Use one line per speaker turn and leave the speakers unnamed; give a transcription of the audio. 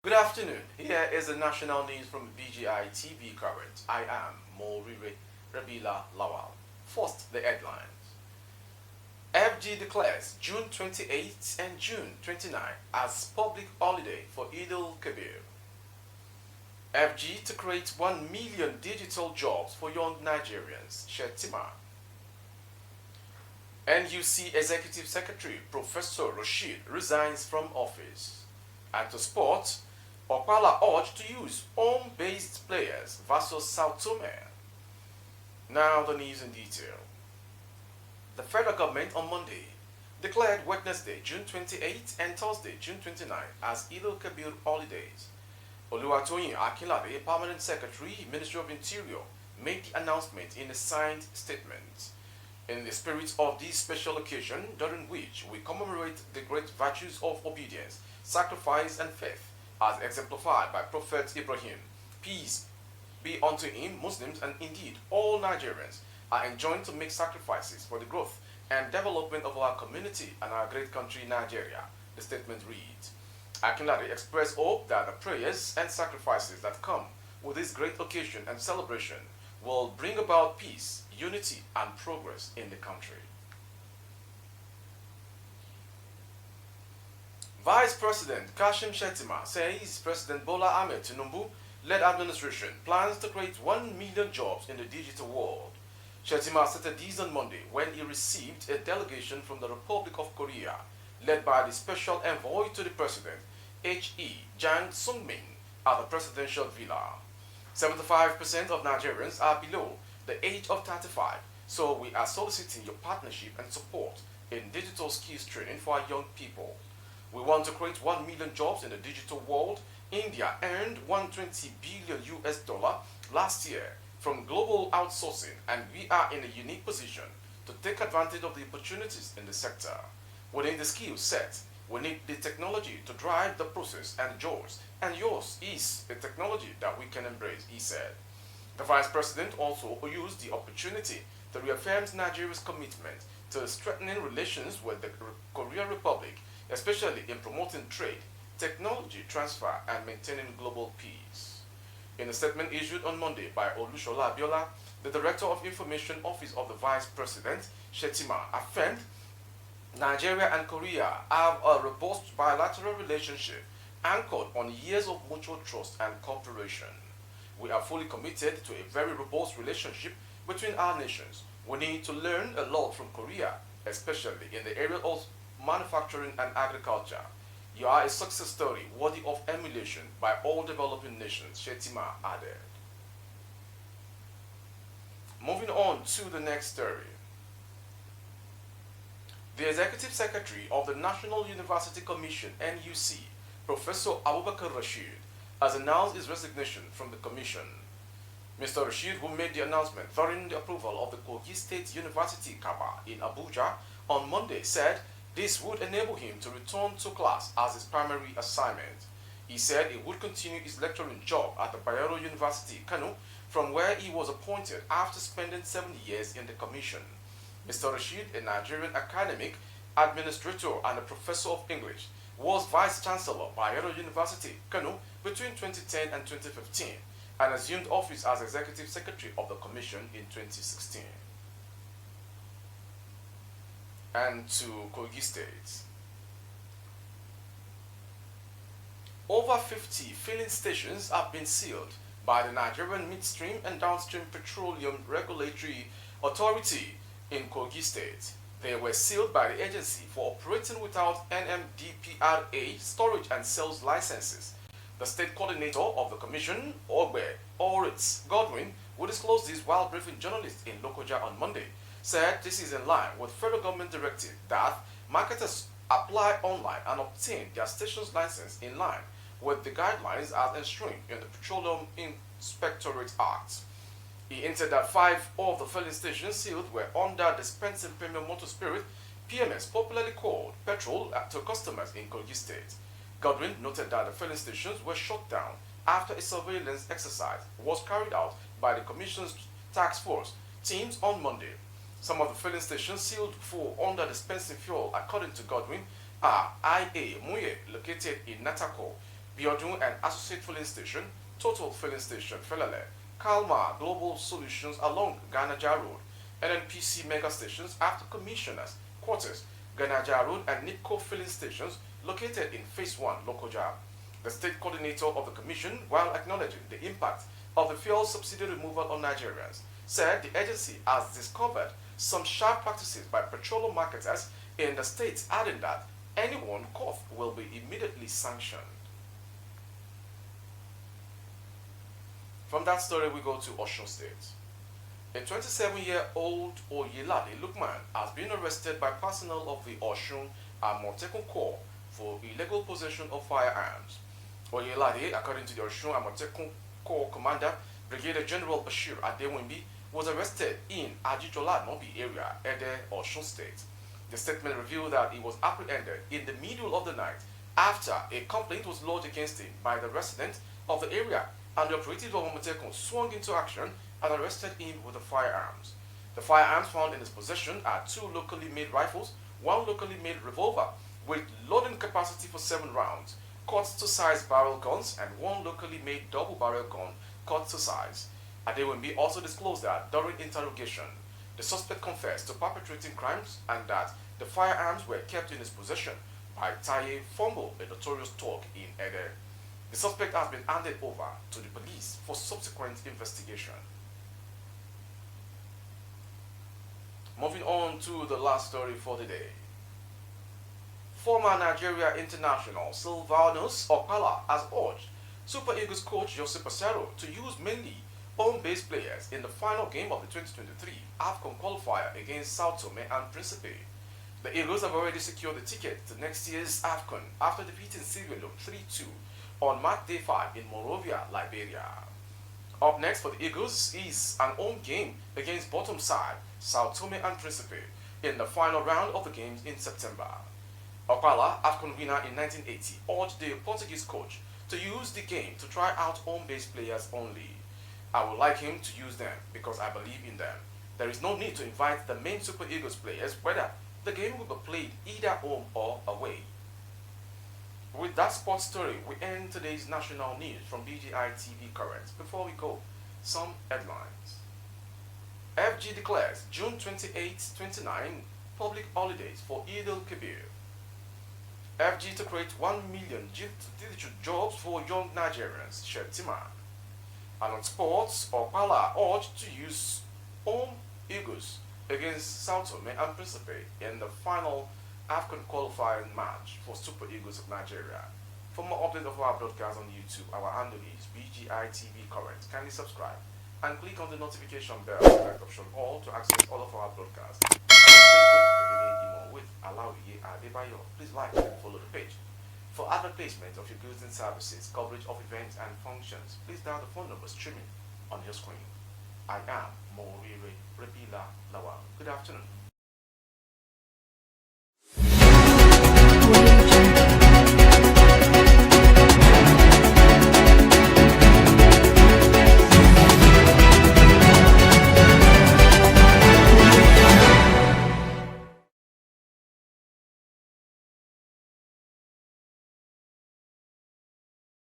Good afternoon. Here is the national news from BGI TV coverage. I am Morire Rabila Lawal. First, the headlines. FG declares June 28 and June 29 as public holiday for Eid al-Kabir. FG to create 1 million digital jobs for young Nigerians. Shetima. NUC Executive Secretary Professor Rashid resigns from office. And to sport, Okpala urged to use home-based players versus Sao Tome. Now the news in detail. The federal government on Monday declared Wednesday, June 28 and Thursday, June 29 as Eid al-Kabir holidays. Oluwatoyin Akinlade, Permanent Secretary, Ministry of Interior, made the announcement in a signed statement. In the spirit of this special occasion, during which we commemorate the great virtues of obedience, sacrifice, and faith, as exemplified by Prophet Ibrahim, peace be unto him, Muslims and indeed all Nigerians are enjoined to make sacrifices for the growth and development of our community and our great country Nigeria, the statement reads. Akinlade expressed hope that the prayers and sacrifices that come with this great occasion and celebration will bring about peace, unity, and progress in the country. Vice President Kashim Shettima says President Bola Ahmed Tinubu-led administration plans to create 1 million jobs in the digital world. Shettima stated this on Monday when he received a delegation from the Republic of Korea, led by the Special Envoy to the President, H.E. Jang Sung-min, at the Presidential Villa. 75% of Nigerians are below the age of 35, so we are soliciting your partnership and support in digital skills training for our young people. We want to create 1 million jobs in the digital world. India earned 120 billion US dollar last year from global outsourcing, and we are in a unique position to take advantage of the opportunities in the sector. Within the skill set, we need the technology to drive the process and yours is a technology that we can embrace, he said. The Vice President also used the opportunity to reaffirm Nigeria's commitment to strengthening relations with the Korean Republic, especially in promoting trade, technology transfer, and maintaining global peace. In a statement issued on Monday by Olushola Abiola, the Director of Information Office of the Vice President, Shettima, affirmed Nigeria and Korea have a robust bilateral relationship anchored on years of mutual trust and cooperation. We are fully committed to a very robust relationship between our nations. We need to learn a lot from Korea, especially in the area of manufacturing and agriculture. You are a success story worthy of emulation by all developing nations, Shettima added. Moving on to the next story. The Executive Secretary of the National University Commission, NUC, Professor Abubakar Rashid, has announced his resignation from the commission. Mr. Rashid, who made the announcement during the approval of the Kogi State University Kaba in Abuja on Monday, said this would enable him to return to class as his primary assignment. He said he would continue his lecturing job at the Bayero University, Kano, from where he was appointed after spending 7 years in the commission. Mr. Rashid, a Nigerian academic, administrator, and a professor of English, was Vice-Chancellor Bayero University, Kano, between 2010 and 2015, and assumed office as Executive Secretary of the Commission in 2016. And to Kogi State. Over 50 filling stations have been sealed by the Nigerian Midstream and Downstream Petroleum Regulatory Authority in Kogi State. They were sealed by the agency for operating without NMDPRA storage and sales licenses. The state coordinator of the commission, Ogbe Oritz Godwin, who disclosed this while briefing journalists in Lokoja on Monday, said this is in line with federal government directive that marketers apply online and obtain their station's license in line with the guidelines as enshrined in the Petroleum Inspectorate Act. He hinted that 5 of the filling stations sealed were under dispensing premium motor spirit, PMS, popularly called petrol, to customers in Kogi State. Godwin noted that the filling stations were shut down after a surveillance exercise was carried out by the Commission's task force teams on Monday. Some of the filling stations sealed for under dispensing fuel, according to Godwin, are IA Muye, located in Natako, Biodun and Associate Filling Station, Total Filling Station, Felele, Kalmar Global Solutions along Ganaja Road, NNPC Mega Stations after Commissioners Quarters, Ganaja Road and Nipco Filling Stations located in Phase 1 Lokoja. The state coordinator of the commission, while acknowledging the impact of the fuel subsidy removal on Nigerians, said the agency has discovered some sharp practices by petroleum marketers in the state, adding that anyone caught will be immediately sanctioned. From that story, we go to Osun State. A 27-year-old Oyelade Lukman has been arrested by personnel of the Osun Amotekun Corps for illegal possession of firearms. Oyelade, according to the Osun Amotekun Corps Commander, Brigadier General Bashir Adewimbi, was arrested in Ajijola Nobi area, Ede, Osun State. The statement revealed that he was apprehended in the middle of the night after a complaint was lodged against him by the residents of the area, and the operatives of Amotekun swung into action and arrested him with the firearms. The firearms found in his possession are 2 locally made rifles, 1 locally made revolver with loading capacity for 7 rounds, cut-to-size barrel guns, and 1 locally made double-barrel gun cut-to-size. Adewimbi also disclosed that during interrogation, the suspect confessed to perpetrating crimes and that the firearms were kept in his possession by Taye Fumble, a notorious thug in Ede. The suspect has been handed over to the police for subsequent investigation. Moving on to the last story for the day. Former Nigeria international Sylvanus Okpala has urged Super Eagles coach Joseph Pesaro to use mainly home-based players in the final game of the 2023 AFCON qualifier against Sao Tome and Principe. The Eagles have already secured the ticket to next year's AFCON after defeating Sierra Leone 3-2 on match day 5 in Monrovia, Liberia. Up next for the Eagles is an home game against bottom side Sao Tome and Principe in the final round of the games in September. Okpala, AFCON winner in 1980, urged the Portuguese coach to use the game to try out home-based players only. I would like him to use them because I believe in them. There is no need to invite the main Super Eagles players whether the game will be played either home or away. With that sports story, we end today's national news from BGI TV Current. Before we go, some headlines. FG declares June 28-29 public holidays for Eid al-Kabir. FG to create 1 million digital jobs for young Nigerians, Shetima. And on sports, Okpala urged to use home Eagles against Sao Tome and Principe in the final AFCON qualifying match for Super Eagles of Nigeria. For more updates of our broadcast on YouTube, our handle is BGI TV Current. Kindly subscribe and click on the notification bell select option all to access all of our broadcasts. With Alawiye Adebayo, please like and follow the page. For advertisement of your goods and services, coverage of events and functions, please dial the phone number streaming on your screen. I am Morire Rebila Lawal. Good afternoon.